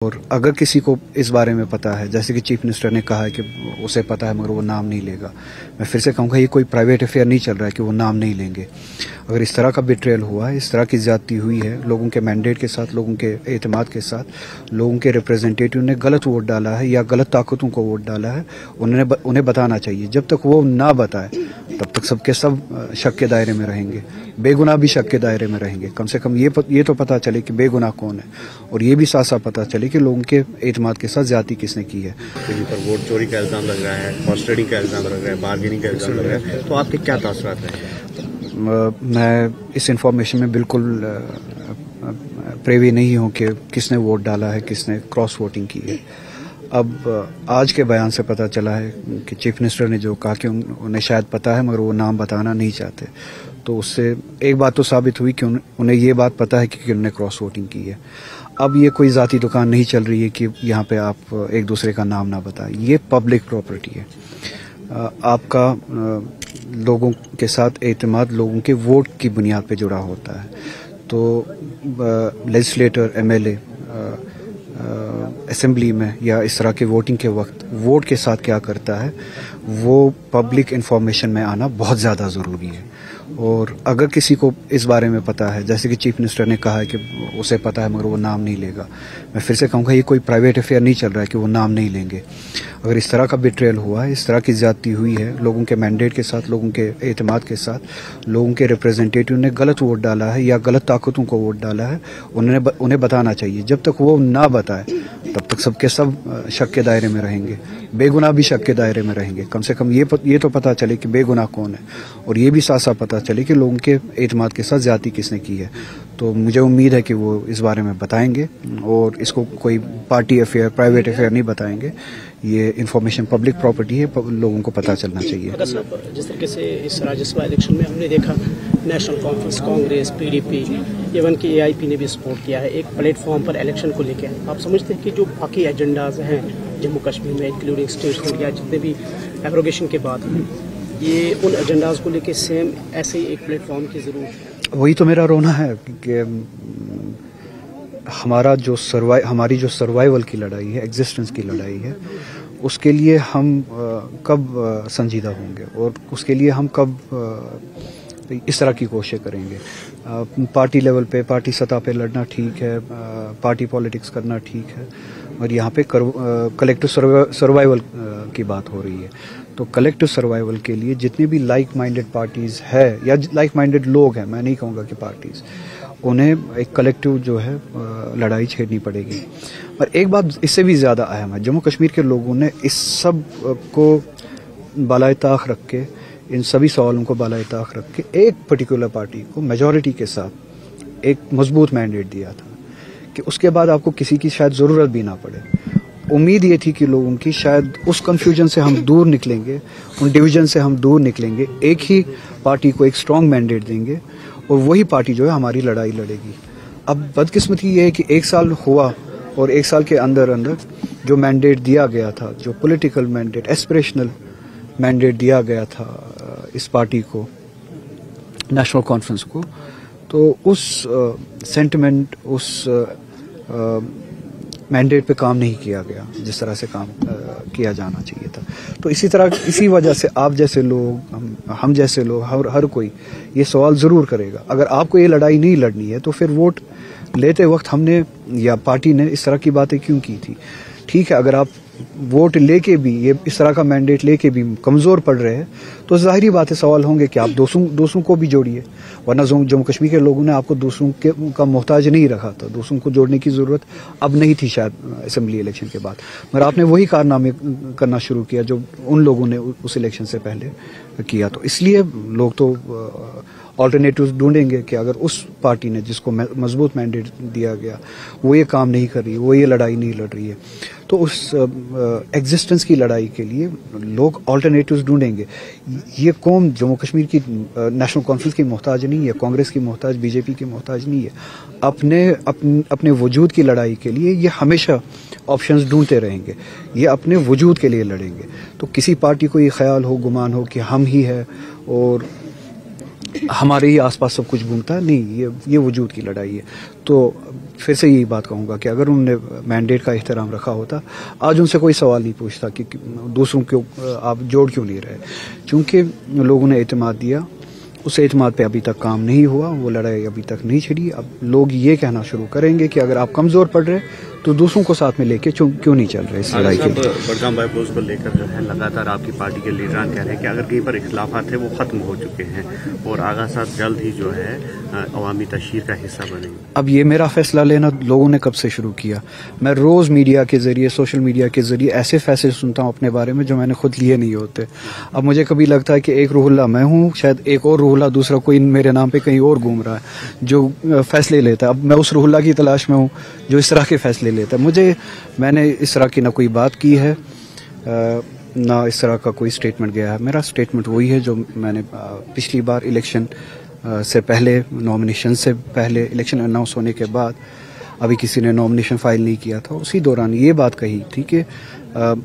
اور اگر کسی کو اس بارے میں پتا ہے، جیسے کہ چیف منسٹر نے کہا ہے کہ اسے پتا ہے مگر وہ نام نہیں لے گا، میں پھر سے کہوں گا یہ کوئی پرائیویٹ افیئر نہیں چل رہا ہے کہ وہ نام نہیں لیں گے۔ اگر اس طرح کا بیٹریل ہوا ہے، اس طرح کی زیادتی ہوئی ہے، لوگوں کے مینڈیٹ کے ساتھ، لوگوں کے اعتماد کے ساتھ، لوگوں کے ریپرزنٹیٹیو نے غلط ووٹ ڈالا ہے یا غلط طاقتوں کو ووٹ ڈالا ہے، انہیں بتانا چاہیے۔ جب تک وہ نہ بتائے تب تک سب کے سب شک کے دائرے میں رہیں گے، بے گناہ بھی شک کے دائرے میں رہیں گے۔ کم سے کم یہ تو پتہ چلے کہ بے گناہ کون ہے، اور یہ بھی ساتھ ساتھ پتہ چلے کہ لوگوں کے اعتماد کے ساتھ زیادتی کس نے کی ہے۔ ان پر ووٹ چوری کا الزام لگ رہا ہے، ہارس ٹریڈنگ کا الزام لگ رہا ہے، بارگیننگ کا الزام لگ رہا ہے، تو آپ کے کیا تاثرات ہیں؟ میں اس انفارمیشن میں بالکل پریوی نہیں ہوں کہ کس نے ووٹ ڈالا ہے، کس نے کراس ووٹنگ کی ہے۔ اب آج کے بیان سے پتہ چلا ہے کہ چیف منسٹر نے جو کہا کہ انہیں شاید پتہ ہے مگر وہ نام بتانا نہیں چاہتے، تو اس سے ایک بات تو ثابت ہوئی کہ انہیں یہ بات پتہ ہے کہ انہوں نے کراس ووٹنگ کی ہے۔ اب یہ کوئی ذاتی دکان نہیں چل رہی ہے کہ یہاں پہ آپ ایک دوسرے کا نام نہ بتائیں، یہ پبلک پراپرٹی ہے۔ آپ کا لوگوں کے ساتھ اعتماد لوگوں کے ووٹ کی بنیاد پہ جڑا ہوتا ہے، تو legislator, M L A assembly میں یا اس طرح کے ووٹنگ کے وقت ووٹ کے ساتھ کیا کرتا ہے، وہ پبلک انفارمیشن میں آنا بہت زیادہ ضروری ہے۔ اور اگر کسی کو اس بارے میں پتا ہے، جیسے کہ چیف منسٹر نے کہا ہے کہ اسے پتا ہے مگر وہ نام نہیں لے گا، میں پھر سے کہوں گا یہ کوئی پرائیویٹ افیئر نہیں چل رہا ہے کہ وہ نام نہیں لیں گے۔ اگر اس طرح کا بیٹریل ہوا ہے، اس طرح کی زیادتی ہوئی ہے، لوگوں کے مینڈیٹ کے ساتھ، لوگوں کے اعتماد کے ساتھ، لوگوں کے ریپرزنٹیٹیو نے غلط ووٹ ڈالا ہے یا غلط طاقتوں کو ووٹ ڈالا ہے، انہیں بتانا چاہیے۔ جب تک وہ نہ بتائے تب تک سب کے سب شک کے دائرے میں رہیں گے، بے گناہ بھی شک کے دائرے میں رہیں گے۔ کم سے کم یہ تو پتہ چلے کہ بے گناہ کون ہے، اور یہ بھی ساتھ ساتھ پتہ چلے کہ لوگوں کے اعتماد کے ساتھ زیادتی کس نے کی ہے۔ تو مجھے امید ہے کہ وہ اس بارے میں بتائیں گے، اور اس کو کوئی پارٹی افیئر، پرائیویٹ افیئر نہیں بتائیں گے۔ یہ انفارمیشن پبلک پراپرٹی ہے، لوگوں کو پتہ چلنا چاہیے۔ جس طریقے سے اس راجیہ سبھا الیکشن میں ہم نے دیکھا national conference, Congress, P D P, even کہ اے آئی پی نے بھی سپورٹ کیا ہے ایک پلیٹ فارم پر الیکشن کو لے کے۔ آپ سمجھتے ہیں کہ جو باقی ایجنڈاز ہیں جموں کشمیر میں انکلوڈنگ اسٹیٹ ہو یا جتنے بھی ایبروگیشن کے بعد ہیں، یہ ان ایجنڈاز کو لے کے سیم ایسے ہی ایک پلیٹ فارم کی ضرورت ہے؟ وہی تو میرا رونا ہے کہ ہماری جو سروائیول کی لڑائی ہے، ایگزسٹنس کی لڑائی ہے، اس کے لیے ہم کب سنجیدہ ہوں گے، اور اس کے لیے ہم کب اس طرح کی کوششیں کریں گے۔ پارٹی لیول پہ، پارٹی سطح پہ لڑنا ٹھیک ہے، پارٹی پالیٹکس کرنا ٹھیک ہے، اور یہاں پہ کلیکٹو سروائیول کی بات ہو رہی ہے۔ تو کلیکٹو سروائیول کے لیے جتنی بھی لائک مائنڈڈ پارٹیز ہے یا لائک مائنڈڈ لوگ ہیں، میں نہیں کہوں گا کہ پارٹیز، انہیں ایک کلیکٹیو جو ہے لڑائی چھیڑنی پڑے گی۔ اور ایک بات اس سے بھی زیادہ اہم ہے، جموں کشمیر کے لوگوں نے اس سب کو بالائے طاق رکھ کے، ان سبھی سوالوں کو بالائے طاق رکھ کے ایک پرٹیکولر پارٹی کو میجورٹی کے ساتھ ایک مضبوط مینڈیٹ دیا تھا کہ اس کے بعد آپ کو کسی کی شاید ضرورت بھی نہ پڑے۔ امید یہ تھی کہ لوگوں کی شاید اس کنفیوژن سے ہم دور نکلیں گے، ان ڈویژن سے ہم دور نکلیں گے، ایک ہی پارٹی کو ایک اسٹرانگ مینڈیٹ دیں گے، اور وہی پارٹی جو ہے ہماری لڑائی لڑے گی۔ اب بدقسمتی یہ ہے کہ ایک سال ہوا، اور ایک سال کے اندر جو مینڈیٹ دیا گیا تھا، جو پولیٹیکل مینڈیٹ، ایسپریشنل مینڈیٹ دیا گیا تھا اس پارٹی کو، نیشنل کانفرنس کو، تو اس سینٹیمنٹ، اس مینڈیٹ پہ کام نہیں کیا گیا جس طرح سے کام کیا جانا چاہیے تھا۔ تو اسی وجہ سے آپ جیسے لوگ، ہم جیسے لوگ، ہر کوئی یہ سوال ضرور کرے گا، اگر آپ کو یہ لڑائی نہیں لڑنی ہے تو پھر ووٹ لیتے وقت ہم نے یا پارٹی نے اس طرح کی باتیں کیوں کی تھی؟ ٹھیک ہے، اگر آپ ووٹ لے کے بھی، یہ اس طرح کا مینڈیٹ لے کے بھی کمزور پڑ رہے ہیں تو ظاہری بات ہے، سوال ہوں گے کہ آپ دوسروں کو بھی جوڑیے، ورنہ جموں کشمیر کے لوگوں نے آپ کو دوسروں کا محتاج نہیں رکھا تھا، دوسروں کو جوڑنے کی ضرورت اب نہیں تھی شاید اسمبلی الیکشن کے بعد، مگر آپ نے وہی کارنامے کرنا شروع کیا جو ان لوگوں نے اس الیکشن سے پہلے کیا۔ تو اس لیے لوگ تو آلٹرنیٹیوز ڈھونڈیں گے کہ اگر اس پارٹی نے جس کو مضبوط مینڈیٹ دیا گیا وہ یہ کام نہیں کر رہی، وہ یہ لڑائی نہیں لڑ رہی ہے، تو اس ایگزسٹنس کی لڑائی کے لیے لوگ آلٹرنیٹیوز ڈھونڈیں گے۔ یہ قوم جموں کشمیر کی نیشنل کانفرنس کی محتاج نہیں ہے، کانگریس کی محتاج، بی جے پی کی محتاج نہیں ہے۔ اپنے وجود کی لڑائی کے لیے یہ ہمیشہ آپشنز ڈھونڈتے رہیں گے، یہ اپنے وجود کے لیے لڑیں گے۔ تو کسی پارٹی کو یہ خیال ہو، گمان ہو کہ ہم ہی ہے اور ہمارے ہی آس پاس سب کچھ گھومتا ہے. نہیں, یہ وجود کی لڑائی ہے. تو پھر سے یہی بات کہوں گا کہ اگر انہوں نے مینڈیٹ کا احترام رکھا ہوتا, آج ان سے کوئی سوال نہیں پوچھتا کہ دوسروں کو آپ جوڑ کیوں نہیں رہے. چونکہ لوگوں نے اعتماد دیا, اس اعتماد پہ ابھی تک کام نہیں ہوا, وہ لڑائی ابھی تک نہیں چھڑی. اب لوگ یہ کہنا شروع کریں گے کہ اگر آپ کمزور پڑ رہے تو دوسروں کو ساتھ میں لے کے کیوں نہیں چل رہے اس لڑائی کے لیے. بڑگام بائی پوسٹ کو لے کر جو ہے لگاتار آپ کی پارٹی کے لیڈران کہہ رہے ہیں کہ اگر کہیں پر اختلافات ہیں وہ ختم ہو چکے ہیں اور آغا صاحب جلد ہی جو ہے عوامی تشہیر کا حصہ بنیں گے. اب یہ میرا فیصلہ لینا لوگوں نے کب سے شروع کیا. میں روز میڈیا کے ذریعے, سوشل میڈیا کے ذریعے ایسے فیصلے سنتا ہوں اپنے بارے میں جو میں نے خود لیے نہیں ہوتے. اب مجھے کبھی لگتا ہے کہ ایک روح اللہ میں ہوں, شاید ایک اور روح اللہ دوسرا کوئی میرے نام پہ کہیں اور گھوم رہا ہے جو فیصلے لیتا ہے. اب میں اس روح اللہ کی تلاش میں ہوں جو اس طرح کے فیصلے لیتا ہے. میں نے اس طرح کی نہ کوئی بات کی ہے, نہ اس طرح کا کوئی اسٹیٹمنٹ گیا ہے. میرا اسٹیٹمنٹ وہی ہے جو میں نے پچھلی بار الیکشن سے پہلے, نامنیشن سے پہلے, الیکشن اناؤنس ہونے کے بعد ابھی کسی نے نامنیشن فائل نہیں کیا تھا, اسی دوران یہ بات کہی تھی کہ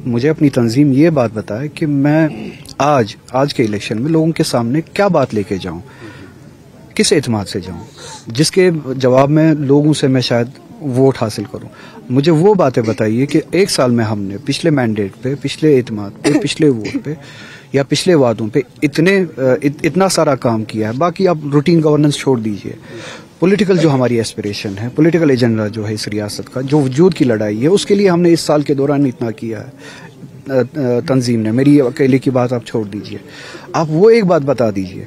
مجھے اپنی تنظیم یہ بات بتائے کہ میں آج کے الیکشن میں لوگوں کے سامنے کیا بات لے کے جاؤں, کس اعتماد سے جاؤں, جس کے جواب میں لوگوں سے میں شاید ووٹ حاصل کروں. مجھے وہ باتیں بتائیے کہ ایک سال میں ہم نے پچھلے مینڈیٹ پہ, پچھلے اعتماد پہ, پچھلے ووٹ پہ یا پچھلے وعدوں پہ اتنا سارا کام کیا ہے. باقی آپ روٹین گورننس چھوڑ دیجئے, پولیٹیکل جو ہماری ایسپریشن ہے, پولیٹیکل ایجنڈا جو ہے اس ریاست کا, جو وجود کی لڑائی ہے, اس کے لیے ہم نے اس سال کے دوران اتنا کیا ہے تنظیم نے. میری اکیلے کی بات آپ چھوڑ دیجئے, آپ وہ ایک بات بتا دیجئے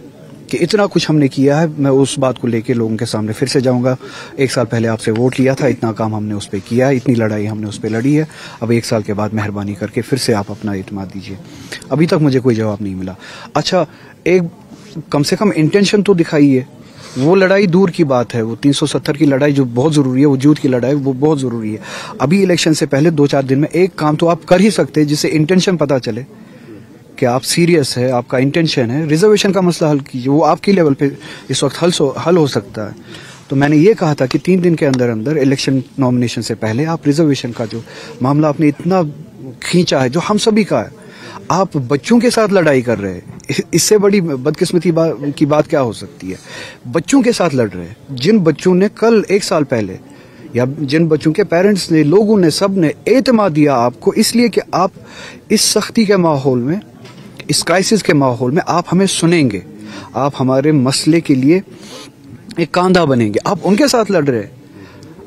کہ اتنا کچھ ہم نے کیا ہے. میں اس بات کو لے کے لوگوں کے سامنے پھر سے جاؤں گا. ایک سال پہلے آپ سے ووٹ لیا تھا, اتنا کام ہم نے اس پہ کیا ہے, اتنی لڑائی ہم نے اس پہ لڑی ہے. اب ایک سال کے بعد مہربانی کر کے پھر سے آپ اپنا اعتماد دیجیے. ابھی تک مجھے کوئی جواب نہیں ملا. اچھا, ایک کم سے کم انٹینشن تو دکھائیے. وہ لڑائی دور کی بات ہے, وہ 370 کی لڑائی جو بہت ضروری ہے, وجود کی لڑائی وہ بہت ضروری ہے. ابھی الیکشن سے پہلے 2-4 دن میں ایک کام تو آپ کر ہی سکتے جس سے انٹینشن پتہ چلے کہ آپ سیریس ہے, آپ کا انٹینشن ہے. ریزرویشن کا مسئلہ حل کیجیے, وہ آپ کی لیول پہ اس وقت حل ہو سکتا ہے. تو میں نے یہ کہا تھا کہ 3 دن کے اندر الیکشن نامنیشن سے پہلے آپ ریزرویشن کا جو معاملہ آپ نے اتنا کھینچا ہے, جو ہم سبھی کا ہے, آپ بچوں کے ساتھ لڑائی کر رہے ہیں. اس سے بڑی بدقسمتی کی بات کیا ہو سکتی ہے. بچوں کے ساتھ لڑ رہے ہیں, جن بچوں نے کل 1 سال پہلے, یا جن بچوں کے پیرنٹس نے, لوگوں نے, سب نے اعتماد دیا آپ کو, اس لیے کہ آپ اس سختی کے ماحول میں, اس کرائسس کے ماحول میں آپ ہمیں سنیں گے, آپ ہمارے مسئلے کے لیے ایک کاندھا بنیں گے. آپ ان کے ساتھ لڑ رہے ہیں,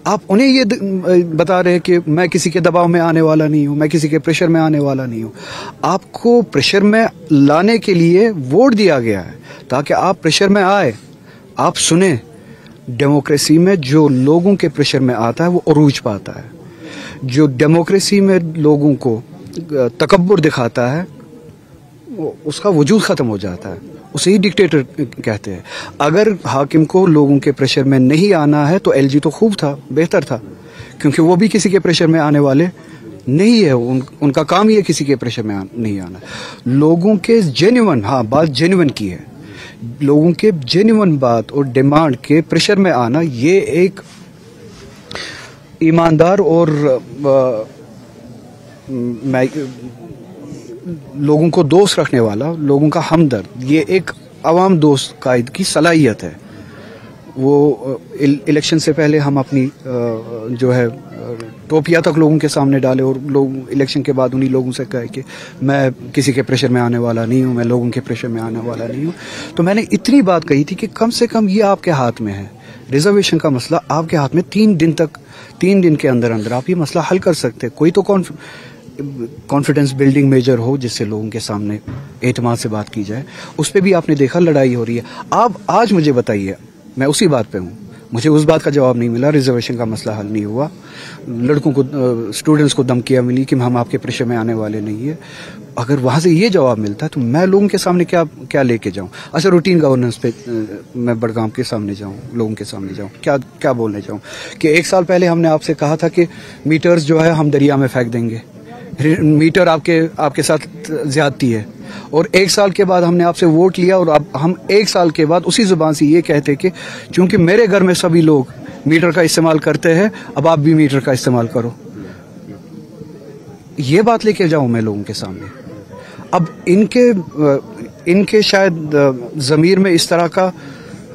آپ انہیں یہ بتا رہے ہیں کہ میں کسی کے دباؤ میں آنے والا نہیں ہوں, میں کسی کے پریشر میں آنے والا نہیں ہوں. آپ کو پریشر میں لانے کے لیے ووٹ دیا گیا ہے تاکہ آپ پریشر میں آئے, آپ سنیں. ڈیموکریسی میں جو لوگوں کے پریشر میں آتا ہے وہ عروج پاتا ہے. جو ڈیموکریسی میں لوگوں کو تکبر دکھاتا ہے اس کا وجود ختم ہو جاتا ہے, اسے ہی ڈکٹیٹر کہتے ہیں. اگر حاکم کو لوگوں کے پریشر میں نہیں آنا ہے تو LG تو خوب تھا, بہتر تھا, کیونکہ وہ بھی کسی کے پریشر میں آنے والے نہیں ہے. ان کا کام ہی ہے کسی کے پریشر میں نہیں آنا. لوگوں کے جینیون, ہاں بات جینیون کی ہے, لوگوں کے جینیون بات اور ڈیمانڈ کے پریشر میں آنا, یہ ایک ایماندار اور لوگوں کو دوست رکھنے والا, لوگوں کا ہمدرد, یہ ایک عوام دوست قائد کی صلاحیت ہے. وہ الیکشن سے پہلے ہم اپنی جو ہے ٹوپیاں تک لوگوں کے سامنے ڈالے, اور لوگ الیکشن کے بعد انہی لوگوں سے کہے کہ میں کسی کے پریشر میں آنے والا نہیں ہوں, میں لوگوں کے پریشر میں آنے والا نہیں ہوں. تو میں نے اتنی بات کہی تھی کہ کم سے کم یہ آپ کے ہاتھ میں ہے, ریزرویشن کا مسئلہ آپ کے ہاتھ میں. 3 دن کے اندر آپ یہ مسئلہ حل کر سکتے. کوئی تو کانفیڈنس بلڈنگ میجر ہو جس سے لوگوں کے سامنے اعتماد سے بات کی جائے. اس پہ بھی آپ نے دیکھا لڑائی ہو رہی ہے. آپ آج مجھے بتائیے, میں اسی بات پہ ہوں, مجھے اس بات کا جواب نہیں ملا, ریزرویشن کا مسئلہ حل نہیں ہوا, لڑکوں کو, اسٹوڈنٹس کو دھمکیاں ملی کہ ہم آپ کے پریشر میں آنے والے نہیں ہیں. اگر وہاں سے یہ جواب ملتا ہے تو میں لوگوں کے سامنے کیا لے کے جاؤں. اچھا, روٹین گورننس پہ میں بڑگام کے سامنے جاؤں, لوگوں کے سامنے جاؤں, کیا بولنے جاؤں کہ 1 سال پہلے ہم نے آپ سے کہا تھا کہ میٹرز جو ہے ہم دریا میں پھینک دیں گے, میٹر آپ کے ساتھ زیادتی ہے, اور 1 سال کے بعد ہم نے آپ سے ووٹ لیا, اور اب ہم 1 سال کے بعد اسی زبان سے یہ کہتے کہ چونکہ میرے گھر میں سبھی لوگ میٹر کا استعمال کرتے ہیں, اب آپ بھی میٹر کا استعمال کرو. یہ بات لے کے جاؤں میں لوگوں کے سامنے. اب ان کے شاید ضمیر میں اس طرح کا